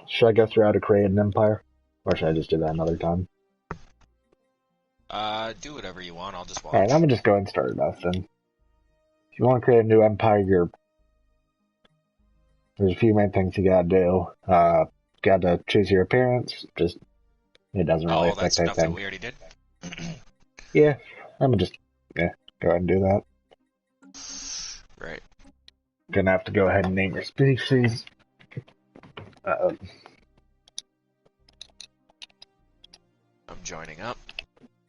Should I go through how to create an empire? Or should I just do that another time? Do whatever you want, I'll just watch. Alright, I'm gonna just go ahead and start it off then. If you want to create a new empire, there's a few main things you gotta do. Gotta choose your appearance. Just, it doesn't really affect stuff that anything. we already did? Yeah, I'm gonna just, go ahead and do that. Right. Gonna have to go ahead and name your species. I'm joining up.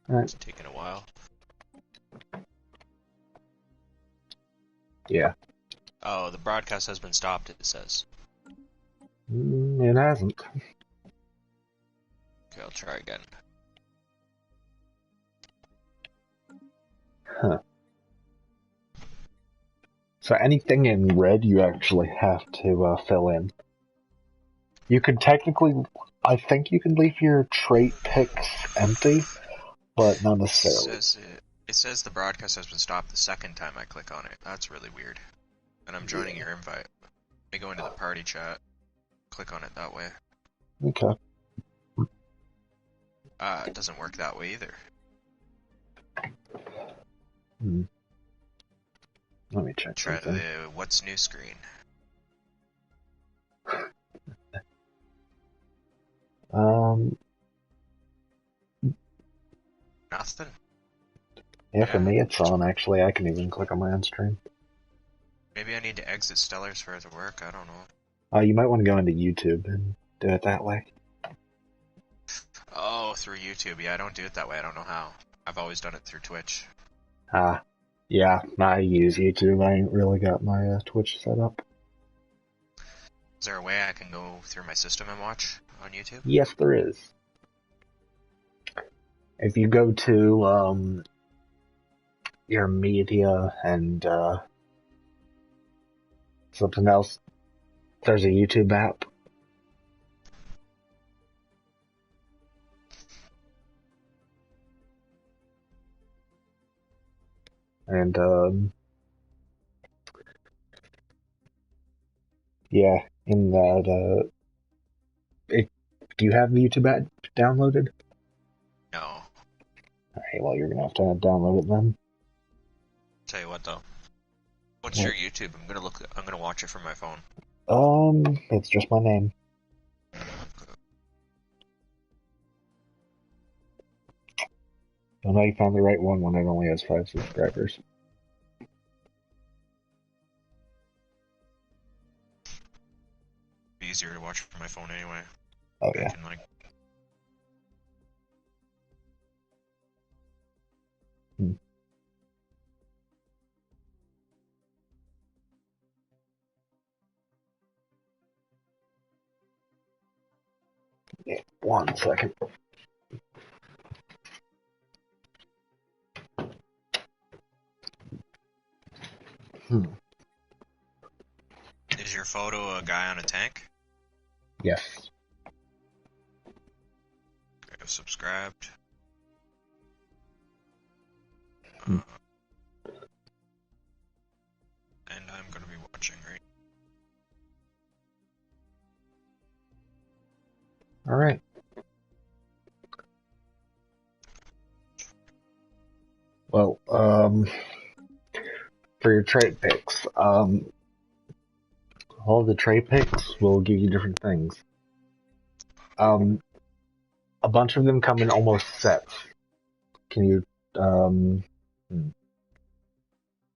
Alright. It's taking a while. Yeah. Oh, the broadcast has been stopped, it says. It hasn't. Okay, I'll try again. Huh. So anything in red you actually have to fill in. You could technically, I think you can leave your trait picks empty, but not necessarily. It says the broadcast has been stopped the second time I click on it. That's really weird. And I'm joining your invite. Let me go into the party chat. Click on it that way. Okay. It doesn't work that way either. Let me check. Try the what's new screen. Nothing? Yeah, for me it's on actually. I can even click on my own stream. Maybe I need to exit Stellaris for it to work, I don't know. You might want to go into YouTube and do it that way. Oh, through YouTube. Yeah, I don't do it that way. I don't know how. I've always done it through Twitch. Yeah, I use YouTube. I ain't really got my Twitch set up. Is there a way I can go through my system and watch on YouTube? Yes, there is. If you go to your media and something else, there's a YouTube app. And yeah, in that do you have the YouTube app downloaded? No. Alright, well you're gonna have to download it then. Tell you what though. What's your YouTube? I'm gonna watch it from my phone. It's just my name. You'll know you found the right one when it only has 5 subscribers. Be easier to watch from my phone anyway. Oh yeah. Yeah, 1 second. Is your photo a guy on a tank? Yes. I've subscribed. Hmm. And I'm gonna be watching, right? Alright. Well, for your trait picks, all the trait picks will give you different things. A bunch of them come in almost sets. Can you,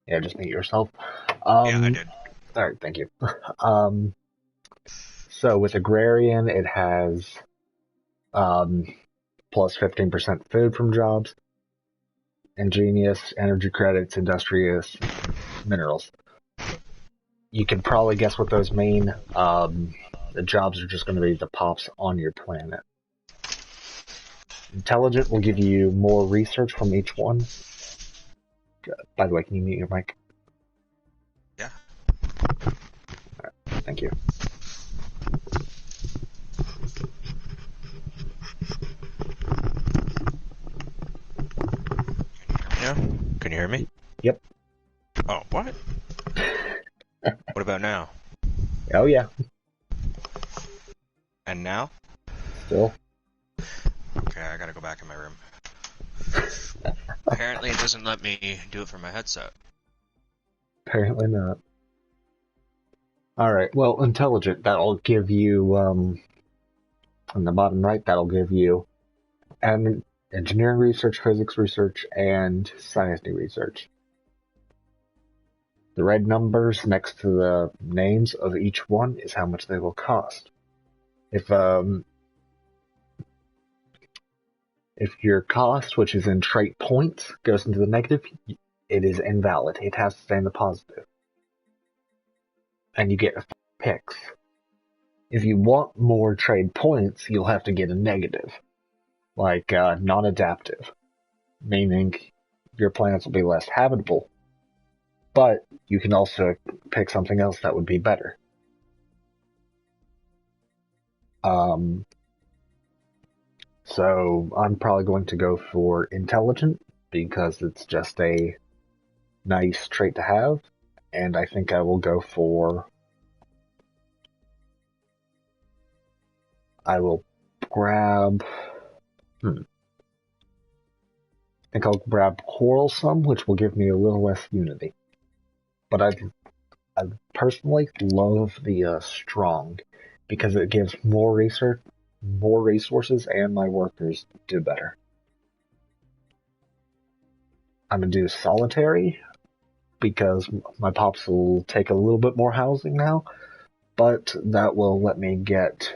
yeah, just mute yourself. Yeah, I did. Alright, thank you. So with Agrarian, it has, plus 15% food from jobs. Ingenious, energy credits, industrious, minerals. You can probably guess what those mean. The jobs are just going to be the pops on your planet. Intelligent will give you more research from each one. By the way, can you mute your mic? Yeah. Alright, thank you. Yeah? Can you hear me? Yep. Oh, what? What about now? Oh, yeah. And now? Still. Okay, I gotta go back in my room. Apparently it doesn't let me do it from my headset. Apparently not. Alright, well, intelligent, that'll give you, on the bottom right, that'll give you engineering research, physics research, and science research. The red numbers next to the names of each one is how much they will cost. If your cost, which is in trait points, goes into the negative, it is invalid. It has to stay in the positive. And you get picks. If you want more trade points, you'll have to get a negative. Like non-adaptive. Meaning your planets will be less habitable. But you can also pick something else that would be better. So I'm probably going to go for intelligent because it's just a nice trait to have, and I think I will go for. I will grab. I think I'll grab quarrelsome, which will give me a little less unity. But I personally love the strong because it gives more research, more resources, and my workers do better. I'm gonna do solitary because my pops will take a little bit more housing now, but that will let me get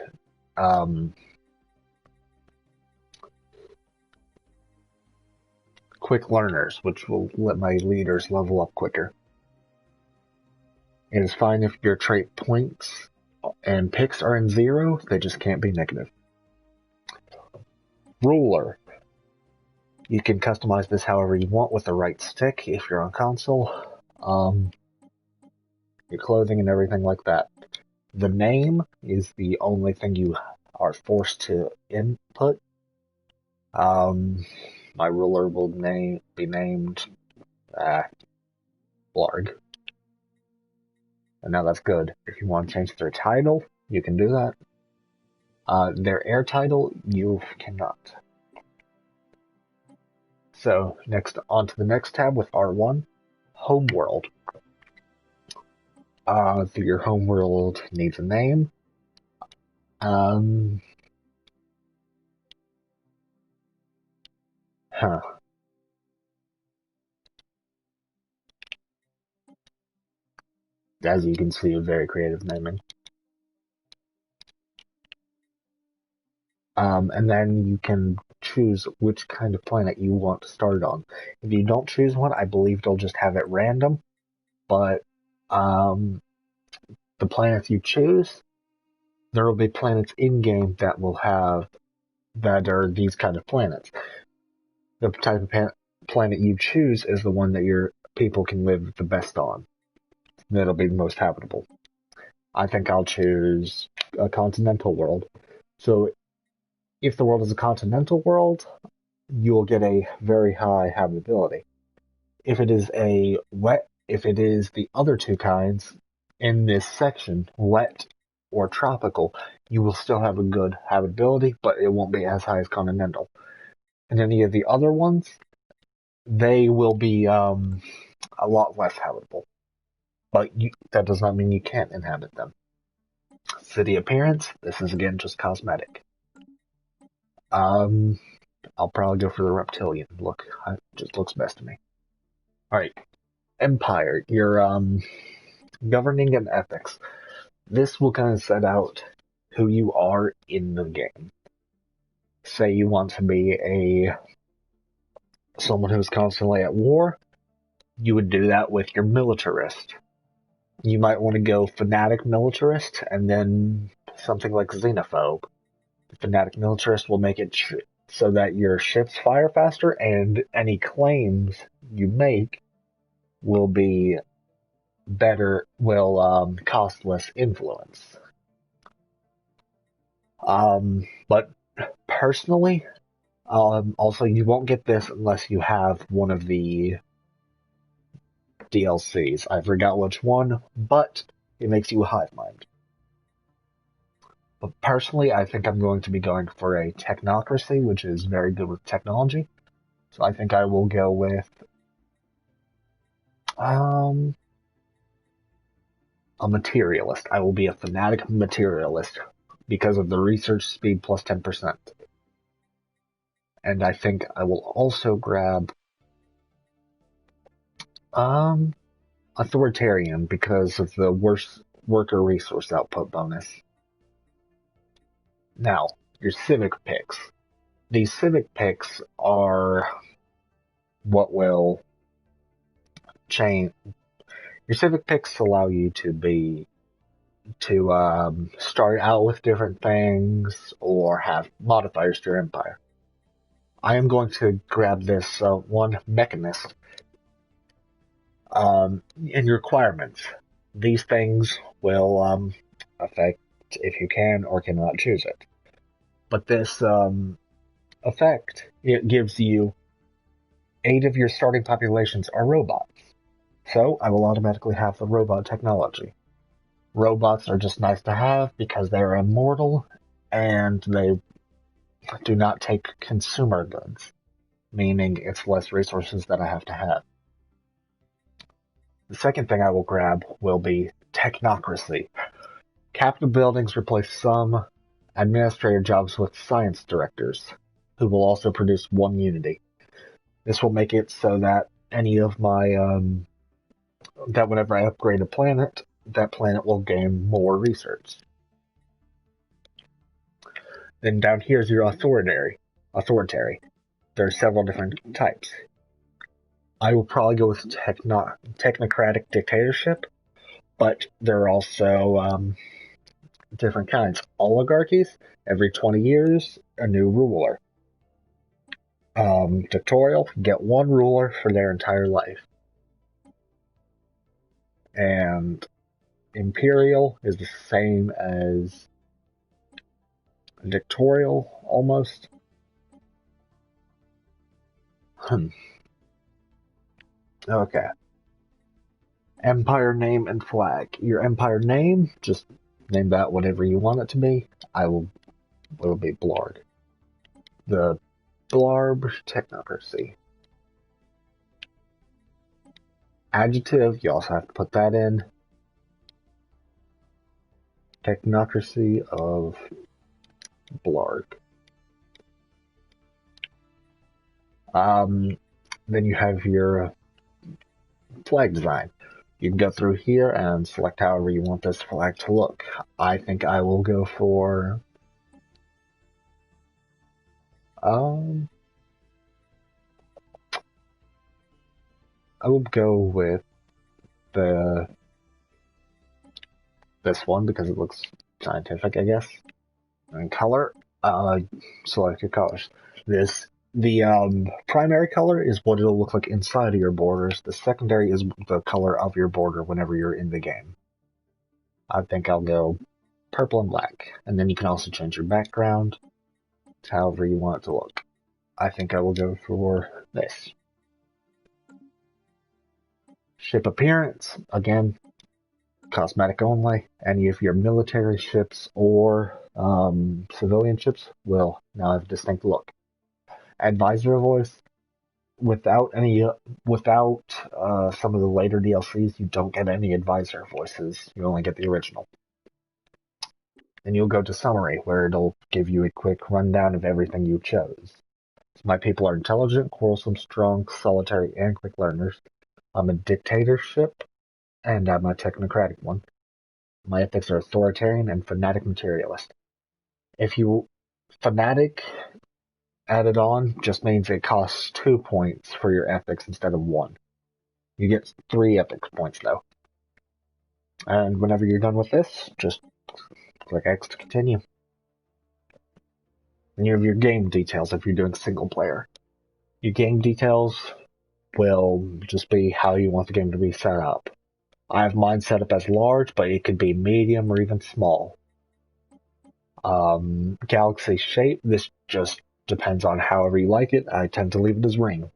quick learners, which will let my leaders level up quicker. It is fine if your trait points and picks are in 0, they just can't be negative. Ruler. You can customize this however you want with the right stick if you're on console. Your clothing and everything like that. The name is the only thing you are forced to input. My ruler will be named Blarg. And now that's good. If you want to change their title, you can do that. Their air title, you cannot. So, next on to the next tab with R1, Homeworld. Your homeworld needs a name. As you can see, a very creative naming. And then you can choose which kind of planet you want to start on. If you don't choose one, I believe they'll just have it random. But the planets you choose, there will be planets in-game that are these kind of planets. The type of planet you choose is the one that your people can live the best on. That'll be the most habitable. I think I'll choose a continental world. So if the world is a continental world, you'll get a very high habitability. If it is the other two kinds in this section, wet or tropical, you will still have a good habitability, but it won't be as high as continental. And any of the other ones, they will be a lot less habitable. But that does not mean you can't inhabit them. City appearance, this is again just cosmetic. I'll probably go for the reptilian look. It just looks best to me. Alright. Empire. Your governing and ethics. This will kind of set out who you are in the game. Say you want to be someone who's constantly at war, you would do that with your militarist. You might want to go fanatic militarist and then something like xenophobe. The fanatic militarist will make it so that your ships fire faster and any claims you make will be better, will cost less influence. But personally, also you won't get this unless you have one of the DLCs. I forgot which one, but it makes you a hive mind. But personally, I think I'm going to be going for a technocracy, which is very good with technology. So I think I will go with a materialist. I will be a fanatic materialist because of the research speed plus 10%. And I think I will also grab authoritarian because of the worse worker resource output bonus. Now, your civic picks. These civic picks are what will change. Your civic picks allow you to start out with different things or have modifiers to your empire. I am going to grab this one mechanist in your requirements. These things will affect if you can or cannot choose it. But this effect, it gives you 8 of your starting populations are robots. So I will automatically have the robot technology. Robots are just nice to have because they are immortal and they do not take consumer goods, meaning it's less resources that I have to have. The second thing I will grab will be technocracy. Capitol buildings replace some administrator jobs with science directors, who will also produce 1 unity. This will make it so that any of my that whenever I upgrade a planet, that planet will gain more research. Then down here is your authoritarian. There are several different types. I will probably go with technocratic dictatorship, but there are also different kinds. Oligarchies, every 20 years, a new ruler. Dictatorial, get 1 ruler for their entire life. And imperial is the same as dictatorial, almost. Okay. Empire name and flag. Your empire name, just name that whatever you want it to be. It will be Blarg. The Blarb technocracy. Adjective, you also have to put that in. Technocracy of Blarg. Then you have your flag design. You can go through here and select however you want this flag to look. I think I will go for I will go with this one because it looks scientific, I guess. And color, select your colors. The primary color is what it'll look like inside of your borders. The secondary is the color of your border whenever you're in the game. I think I'll go purple and black. And then you can also change your background to however you want it to look. I think I will go for this. Ship appearance, again, cosmetic only. Any of your military ships or civilian ships will now have a distinct look. Advisor voice, without some of the later DLCs, you don't get any advisor voices. You only get the original. Then you'll go to summary, where it'll give you a quick rundown of everything you chose. So my people are intelligent, quarrelsome, strong, solitary, and quick learners. I'm a dictatorship, and I'm a technocratic one. My ethics are authoritarian and fanatic materialist. If you fanatic added on just means it costs 2 points for your ethics instead of 1. You get 3 ethics points though. And whenever you're done with this, just click X to continue. And you have your game details if you're doing single player. Your game details will just be how you want the game to be set up. I have mine set up as large, but it could be medium or even small. Galaxy shape, this just depends on however you like it. I tend to leave it as ring.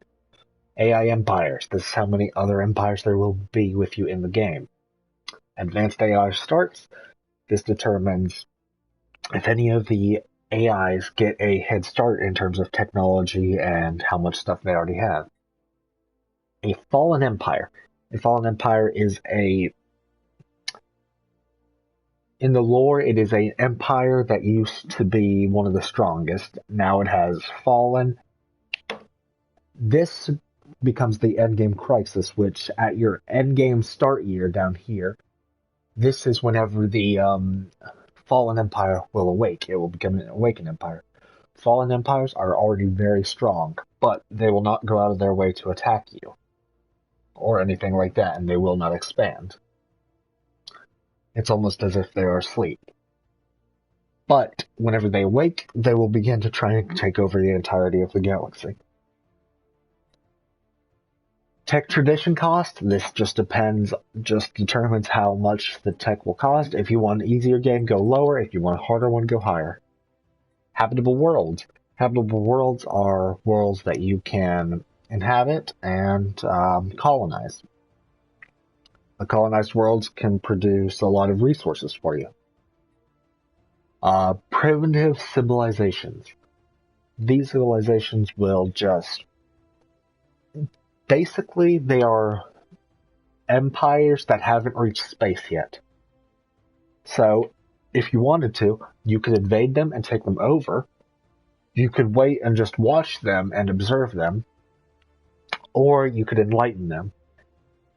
AI empires, this is how many other empires there will be with you in the game. Advanced AI starts, this determines if any of the AIs get a head start in terms of technology and how much stuff they already have. A fallen empire. A fallen empire is in the lore, it is an empire that used to be one of the strongest. Now it has fallen. This becomes the endgame crisis, which at your endgame start year down here, this is whenever the fallen empire will awake. It will become an awakened empire. Fallen empires are already very strong, but they will not go out of their way to attack you or anything like that, and they will not expand. It's almost as if they are asleep. But whenever they awake, they will begin to try and take over the entirety of the galaxy. Tech tradition cost, this just determines how much the tech will cost. If you want an easier game, go lower. If you want a harder one, go higher. Habitable worlds. Habitable worlds are worlds that you can inhabit and colonize. The colonized worlds can produce a lot of resources for you. Primitive civilizations. These civilizations will just... Basically, they are empires that haven't reached space yet. So, if you wanted to, you could invade them and take them over. You could wait and just watch them and observe them. Or you could enlighten them,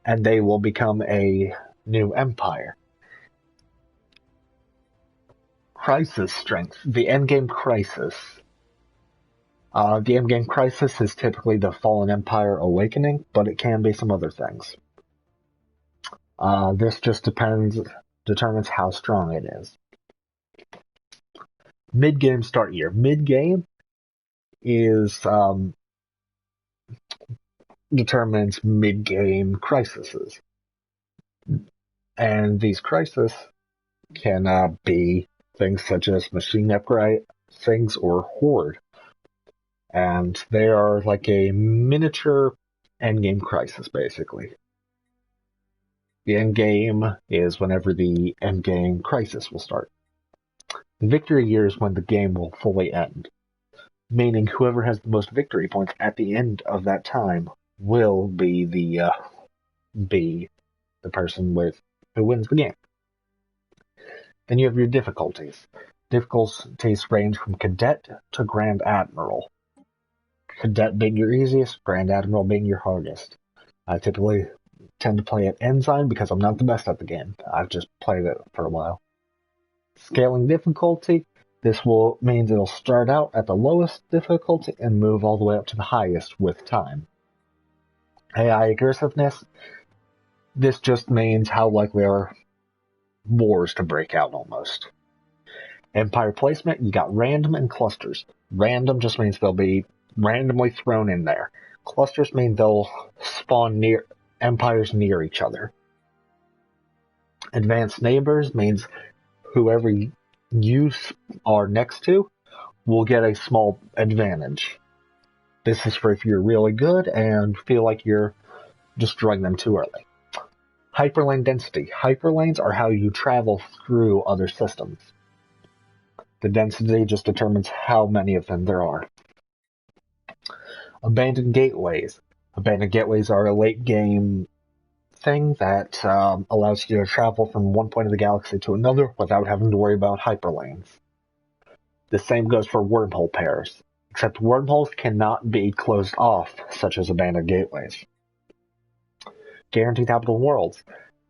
and they will become a new empire. Crisis strength. The endgame crisis. The endgame crisis is typically the fallen empire awakening, but it can be some other things. This just determines how strong it is. Mid-game start year. Mid-game is determines mid-game crises. And these crises can be things such as machine upgrade things or horde. And they are like a miniature endgame crisis, basically. The endgame is whenever the endgame crisis will start. The victory year is when the game will fully end, meaning whoever has the most victory points at the end of that time will be the person who wins the game. Then you have your difficulties. Difficulties range from Cadet to Grand Admiral. Cadet being your easiest, Grand Admiral being your hardest. I typically tend to play at Ensign because I'm not the best at the game. I've just played it for a while. Scaling difficulty, this means it'll start out at the lowest difficulty and move all the way up to the highest with time. AI aggressiveness, this just means how likely are wars to break out almost. Empire placement, you got random and clusters. Random just means they'll be randomly thrown in there. Clusters mean they'll spawn near empires near each other. Advanced neighbors means whoever you are next to will get a small advantage. This is for if you're really good and feel like you're destroying them too early. Hyperlane density. Hyperlanes are how you travel through other systems. The density just determines how many of them there are. Abandoned gateways. Abandoned gateways are a late game thing that allows you to travel from one point of the galaxy to another without having to worry about hyperlanes. The same goes for wormhole pairs, except wormholes cannot be closed off, such as abandoned gateways. Guaranteed habitable worlds.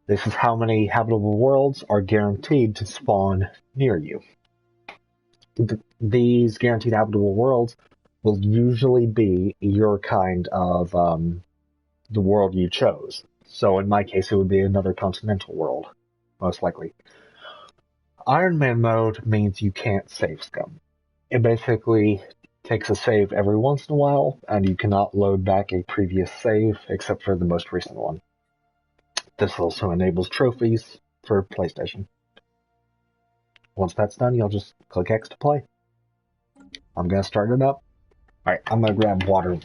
This is how many habitable worlds are guaranteed to spawn near you. These guaranteed habitable worlds will usually be your kind of the world you chose. So in my case, it would be another continental world, most likely. Iron Man mode means you can't save scum. It basically takes a save every once in a while, and you cannot load back a previous save except for the most recent one. This also enables trophies for PlayStation. Once that's done, you'll just click X to play. I'm going to start it up. Alright, I'm going to grab water,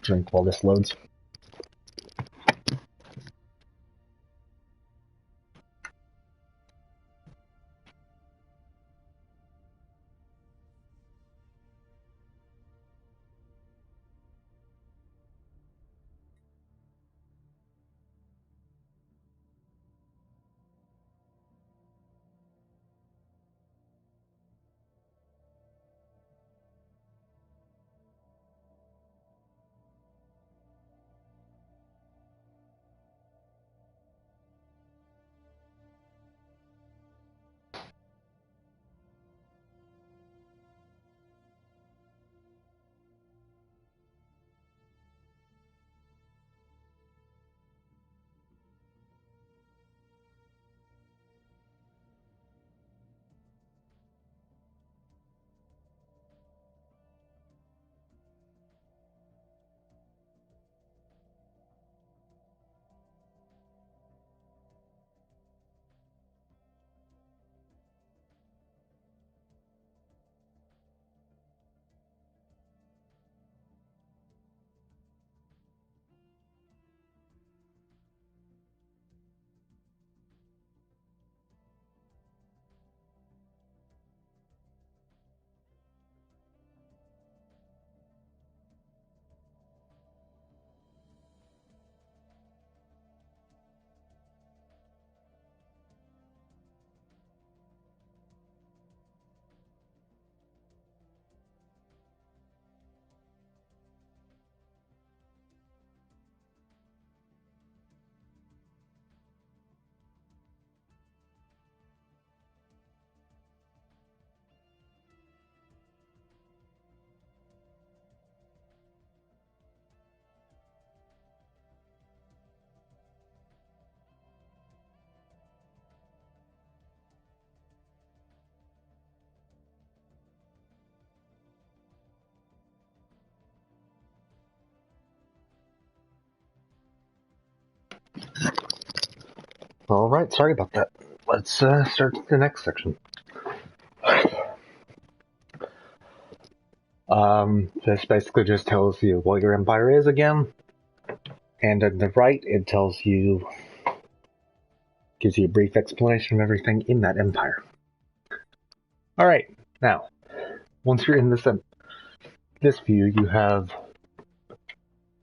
drink while this loads. Alright, sorry about that. Let's start the next section. This basically just tells you what your empire is again. And on the right, it gives you a brief explanation of everything in that empire. Alright, now, once you're in this view, you have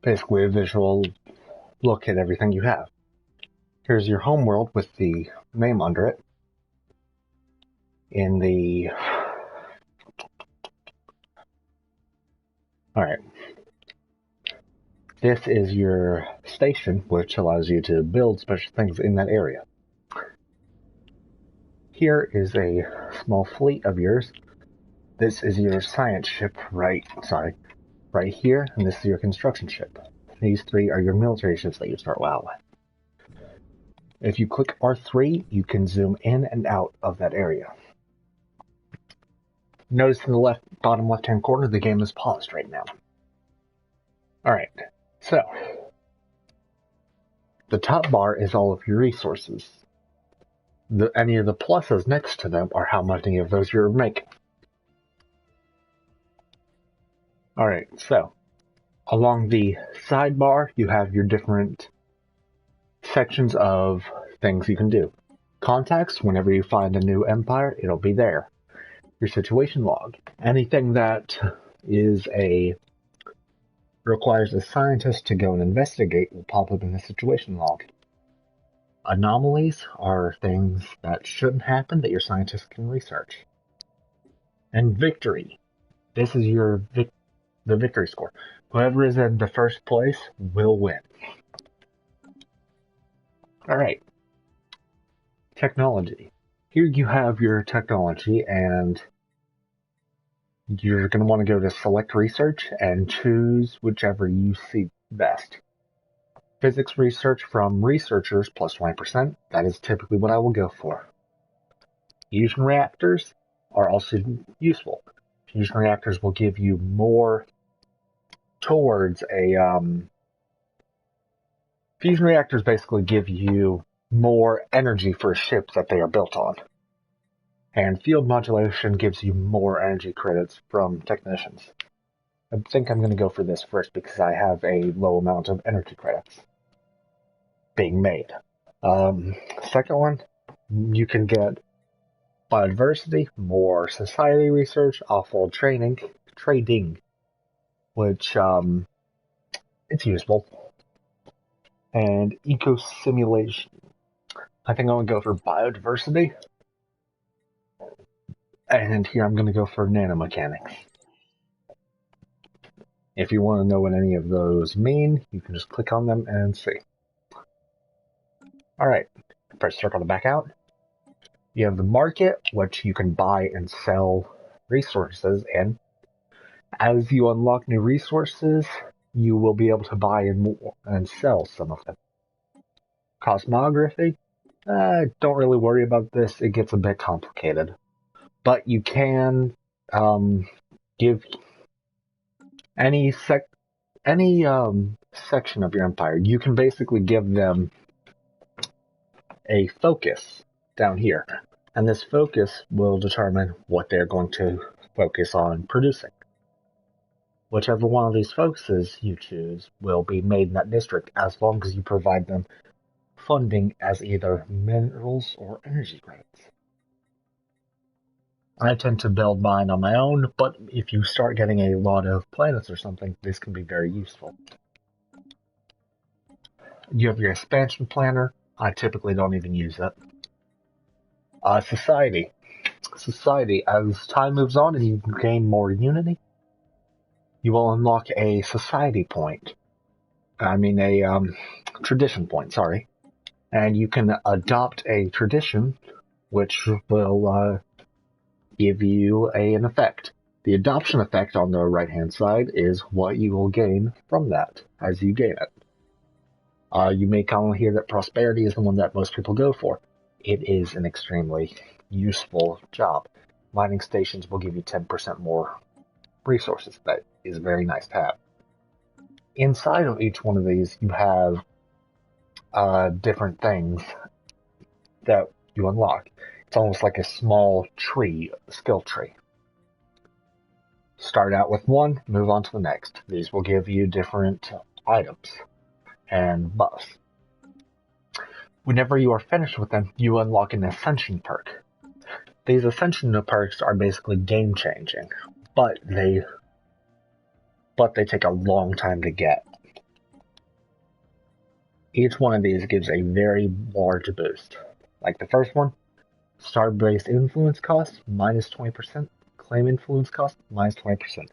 basically a visual look at everything you have. Here's your home world with the name under it. Alright. This is your station, which allows you to build special things in that area. Here is a small fleet of yours. This is your science ship right here, and this is your construction ship. These three are your military ships that you start WoW with. If you click R3, you can zoom in and out of that area. Notice in the bottom left-hand corner, the game is paused right now. Alright, so the top bar is all of your resources. Any of the pluses next to them are how many of those you're making. Alright, so along the sidebar, you have your different sections of things you can do. Contacts, whenever you find a new empire, it'll be there. Your situation log. Anything that requires a scientist to go and investigate will pop up in the situation log. Anomalies are things that shouldn't happen that your scientist can research. And victory. This is the victory score. Whoever is in the first place will win. Alright. Technology. Here you have your technology, and you're going to want to go to select research and choose whichever you see best. Physics research from researchers plus 20%. That is typically what I will go for. Fusion reactors are also useful. Fusion reactors will give you more towards fusion reactors basically give you more energy for ships that they are built on. And field modulation gives you more energy credits from technicians. I think I'm going to go for this first because I have a low amount of energy credits being made. Second one, you can get biodiversity, more society research, offworld trading, which it's useful, and eco simulation. I think I'm going to go for biodiversity. And here I'm going to go for nanomechanics. If you want to know what any of those mean, you can just click on them and see. Alright, press circle to back out. You have the market, which you can buy and sell resources in. As you unlock new resources, you will be able to buy and sell some of them. Cosmography, don't really worry about this, it gets a bit complicated. But you can give any section of your empire, you can basically give them a focus down here. And this focus will determine what they're going to focus on producing. Whichever one of these focuses you choose will be made in that district as long as you provide them funding as either minerals or energy credits. I tend to build mine on my own, but if you start getting a lot of planets or something, this can be very useful. You have your expansion planner. I typically don't even use it. Society. Society, as time moves on and you gain more unity, you will unlock a society point. I mean a tradition point, sorry. And you can adopt a tradition which will give you an effect. The adoption effect on the right-hand side is what you will gain from that as you gain it. You may commonly hear that prosperity is the one that most people go for. It is an extremely useful job. Mining stations will give you 10% more resources. That is very nice to have. Inside of each one of these, you have different things that you unlock. It's almost like a small tree, skill tree. Start out with one, move on to the next. These will give you different items and buffs. Whenever you are finished with them, you unlock an Ascension perk. These Ascension perks are basically game-changing, but they take a long time to get. Each one of these gives a very large boost. Like the first one, star-based influence cost, minus 20%. Claim influence cost, minus 20%.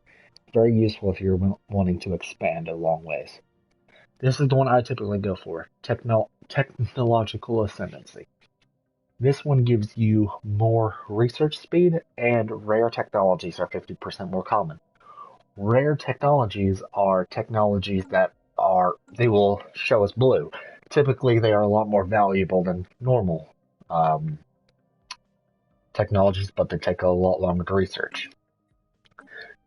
Very useful if you're wanting to expand a long ways. This is the one I typically go for, technological ascendancy. This one gives you more research speed, and rare technologies are 50% more common. Rare technologies are technologies that they will show as blue. Typically, they are a lot more valuable than normal technologies, but they take a lot longer to research.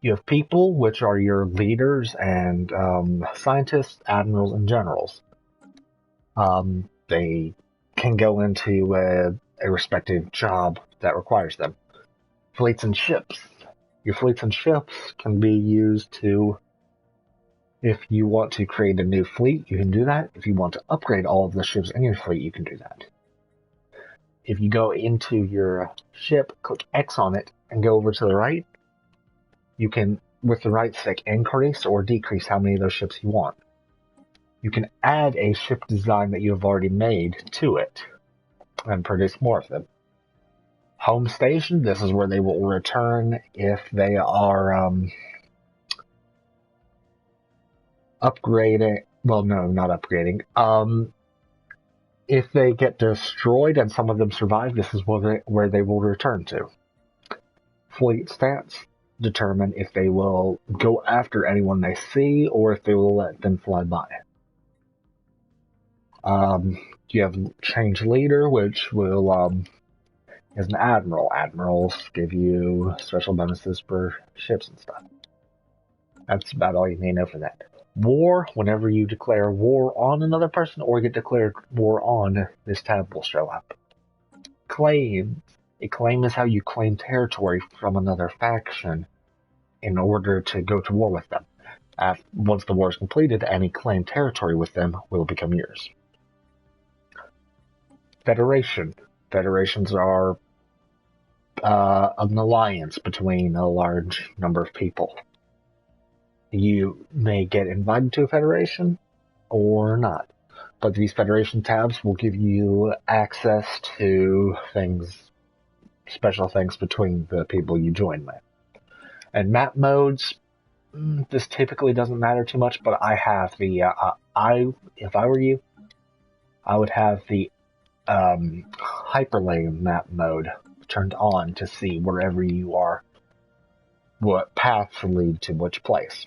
You have people, which are your leaders and scientists, admirals, and generals. They can go into a respective job that requires them. Fleets and ships. Your fleets and ships can be used to, if you want to create a new fleet, you can do that. If you want to upgrade all of the ships in your fleet, you can do that. If you go into your ship, click X on it, and go over to the right, you can, with the right stick, increase or decrease how many of those ships you want. You can add a ship design that you have already made to it and produce more of them. Home station, this is where they will return if they are upgrading. Well, no, not upgrading. If they get destroyed and some of them survive, this is where they will return to. Fleet stats determine if they will go after anyone they see or if they will let them fly by. You have change leader, which will is an admiral. Admirals give you special bonuses for ships and stuff. That's about all you need to know for that. War, whenever you declare war on another person or get declared war on, this tab will show up. Claims. A claim is how you claim territory from another faction in order to go to war with them. Once the war is completed, any claimed territory with them will become yours. Federation. Federations are an alliance between a large number of people. You may get invited to a federation or not, but these federation tabs will give you access to special things between the people you join with. And map modes, this typically doesn't matter too much, but I have the, if I were you, I would have the hyperlane map mode turned on to see wherever you are, what paths lead to which place.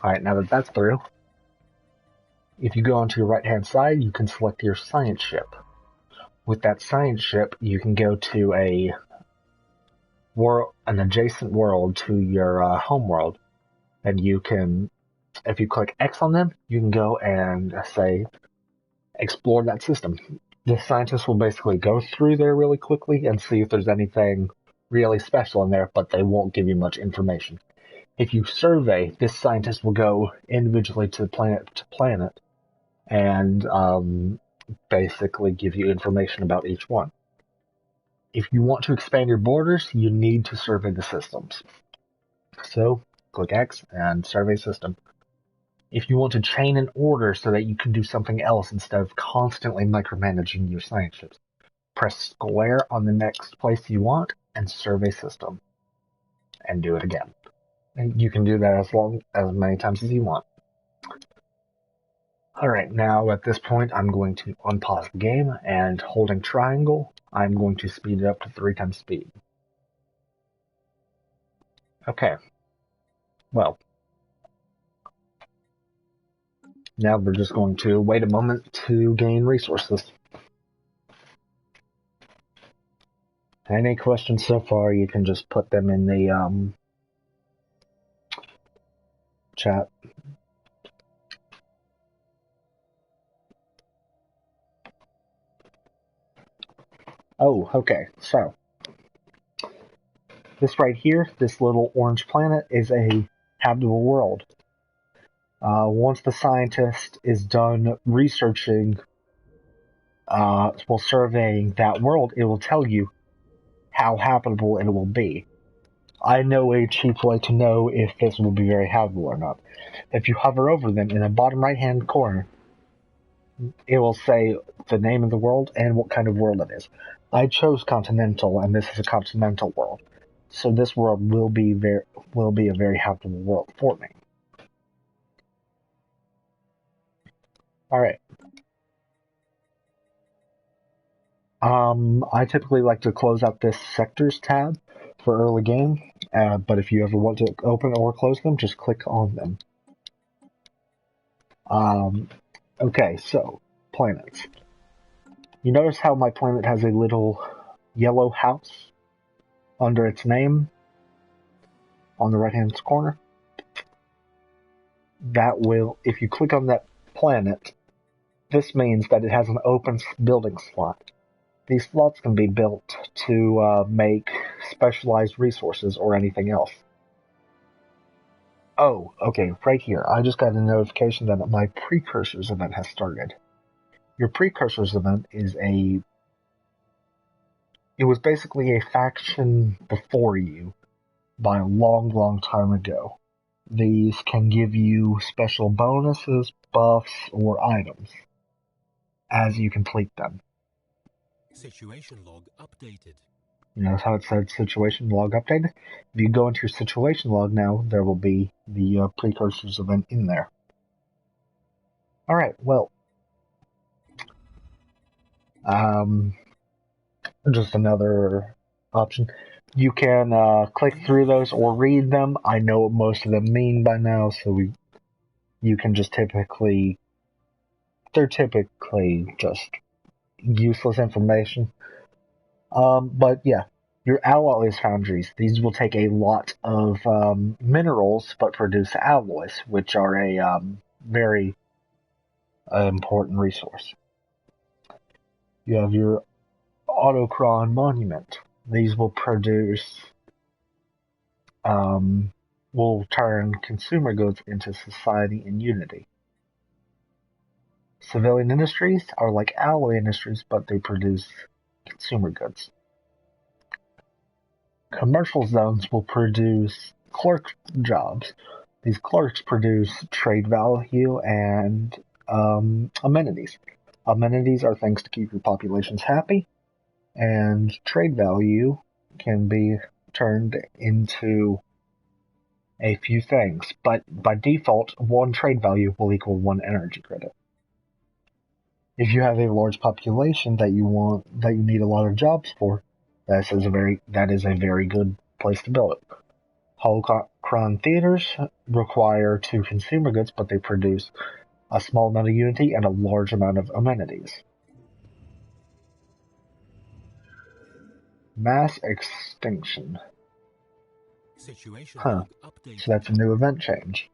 Alright, now that that's through, if you go onto your right-hand side, you can select your science ship. With that science ship, you can go to an adjacent world to your home world, and you can, if you click X on them, you can go and say, explore that system. The scientists will basically go through there really quickly and see if there's anything really special in there, but they won't give you much information. If you survey, this scientist will go individually to planet and basically give you information about each one. If you want to expand your borders, you need to survey the systems. So, click X and survey system. If you want to chain an order so that you can do something else instead of constantly micromanaging your science ships, press square on the next place you want and survey system. And do it again. And you can do that as many times as you want. Alright, now at this point I'm going to unpause the game, and holding triangle, I'm going to speed it up to 3 times speed. Okay. Well. Now we're just going to wait a moment to gain resources. Any questions so far, you can just put them in the chat. Oh, okay. So, this right here, this little orange planet, is a habitable world. Once the scientist is done researching, surveying that world, it will tell you how habitable it will be. I know a cheap way to know if this will be very habitable or not. If you hover over them in the bottom right-hand corner, it will say the name of the world and what kind of world it is. I chose continental, and this is a continental world, so this world will be a very habitable world for me. All right. I typically like to close out this sectors tab for early game, but if you ever want to open or close them, just click on them. Okay, so planets. You notice how my planet has a little yellow house under its name on the right-hand corner? That will, if you click on that planet, this means that it has an open building slot. These slots can be built to make specialized resources or anything else. Oh, okay, right here. I just got a notification that my precursors event has started. Your precursors event is it was basically a faction before you by a long, long time ago. These can give you special bonuses, buffs, or items as you complete them. Situation log updated. You notice how it said situation log updated? If you go into your situation log now, there will be the precursors event in there. Alright, well. Just another option. You can click through those or read them. I know what most of them mean by now, so you can just they're typically just useless information. But yeah, your alloys foundries. These will take a lot of minerals, but produce alloys, which are a very important resource. You have your autochron monument. These will will turn consumer goods into society in unity. Civilian industries are like alloy industries, but they produce consumer goods. Commercial zones will produce clerk jobs. These clerks produce trade value and amenities. Amenities are things to keep your populations happy, and trade value can be turned into a few things, but by default, one trade value will equal one energy credit. If you have a large population that you need a lot of jobs for, that is a very good place to build it. Holocron theaters require two consumer goods, but they produce a small amount of unity and a large amount of amenities. Mass extinction. So that's a new event change.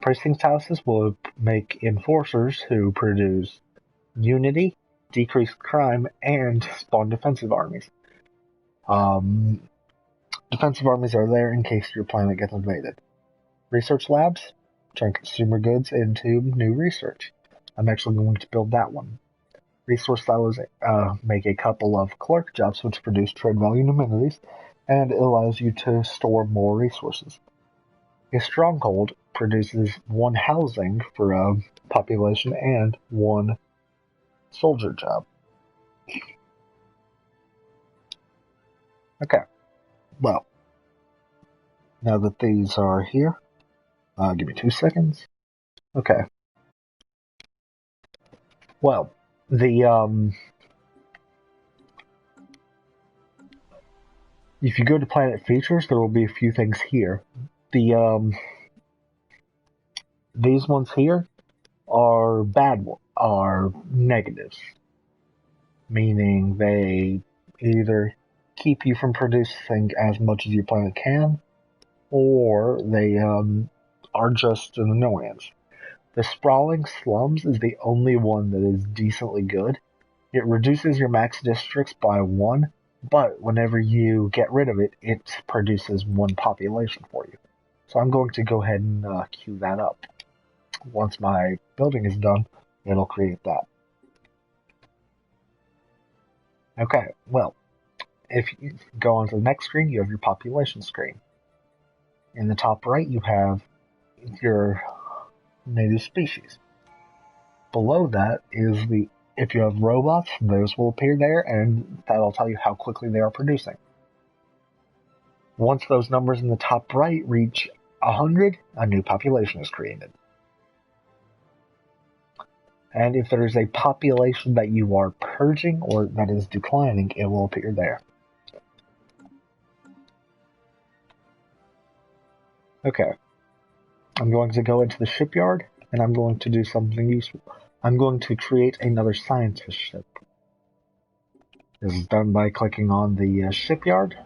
Precinct houses will make enforcers who produce unity, decrease crime, and spawn defensive armies. Defensive armies are there in case your planet gets invaded. Research labs turn consumer goods into new research. I'm actually going to build that one. Resource silos make a couple of clerk jobs which produce trade value and amenities, and it allows you to store more resources. A stronghold produces one housing for a population and one soldier job. Okay, well, now that these are here, give me 2 seconds. Okay. Well, if you go to planet features, there will be a few things here. These ones here are negatives, meaning they either keep you from producing as much as your planet can, or they are just an annoyance. The sprawling slums is the only one that is decently good. It reduces your max districts by 1, but whenever you get rid of it, it produces 1 population for you. So I'm going to go ahead and queue that up. Once my building is done, it'll create that. Okay, well, if you go on to the next screen, you have your population screen. In the top right, you have your native species. Below that is if you have robots, those will appear there, and that'll tell you how quickly they are producing. Once those numbers in the top right reach 100, a new population is created. And if there is a population that you are purging or that is declining, it will appear there. Okay, I'm going to go into the shipyard, and I'm going to do something useful. I'm going to create another scientist ship. This is done by clicking on the shipyard,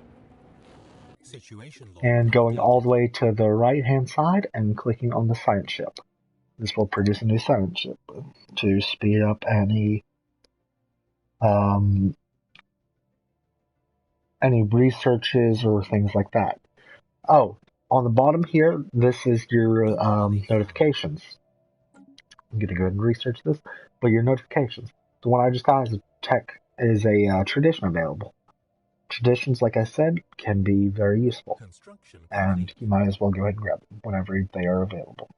and going all the way to the right-hand side and clicking on the science ship. This will produce a new science ship to speed up any researches or things like that. Oh, on the bottom here, this is your notifications. I'm gonna go ahead and research this, but your notifications. The one I just got is a tradition available. Traditions, like I said, can be very useful, and you might as well go ahead and grab them whenever they are available.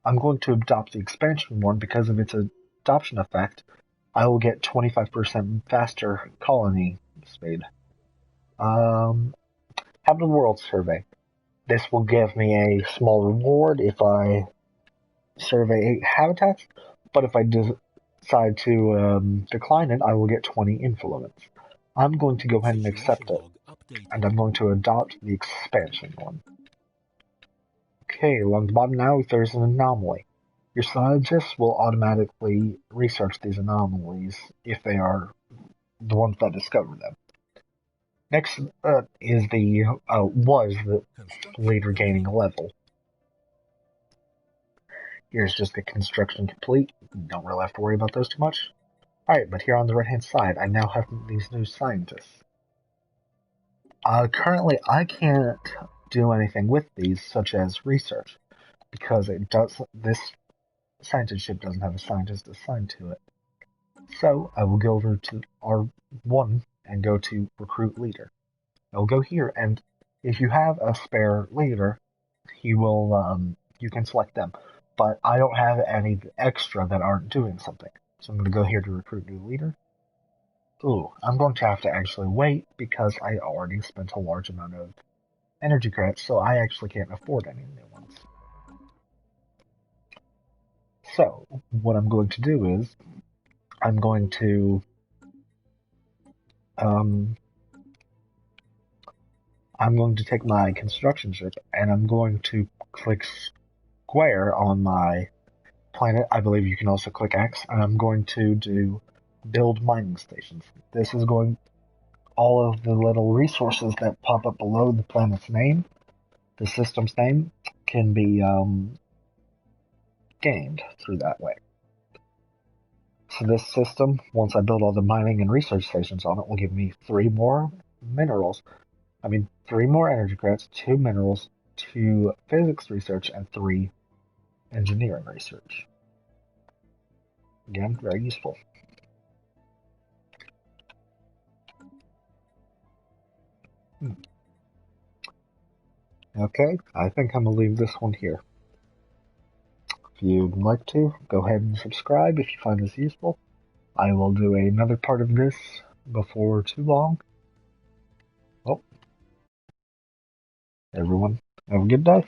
I'm going to adopt the expansion one because of its adoption effect. I will get 25% faster colony speed. Habitable World Survey. This will give me a small reward if I survey 8 habitats, but if I decide to decline it, I will get 20 influence. I'm going to go ahead and accept it, and I'm going to adopt the expansion one. Okay, along the bottom now, if there's an anomaly, your scientists will automatically research these anomalies if they are the ones that discover them. Next is was the leader gaining a level. Here's just the construction complete. Don't really have to worry about those too much. Alright, but here on the right-hand side, I now have these new scientists. Currently, I can't do anything with these, such as research, because this scientist ship doesn't have a scientist assigned to it. So, I will go over to R1 and go to Recruit Leader. I'll go here, and if you have a spare leader, you can select them. But I don't have any extra that aren't doing something. So I'm going to go here to Recruit New Leader. Ooh, I'm going to have to actually wait because I already spent a large amount of energy credits, so I actually can't afford any new ones. So, what I'm going to do is, I'm going to take my construction ship, and I'm going to click square on my planet. I believe you can also click X, and I'm going to do build mining stations. This is all of the little resources that pop up below the planet's name, the system's name, can be gained through that way. So this system, once I build all the mining and research stations on it, will give me 3 more minerals. 3 more energy credits, 2 minerals, 2 physics research, and 3 engineering research. Again, very useful. Okay, I think I'm going to leave this one here. If you'd like to, go ahead and subscribe if you find this useful. I will do another part of this before too long. Well, everyone, have a good day.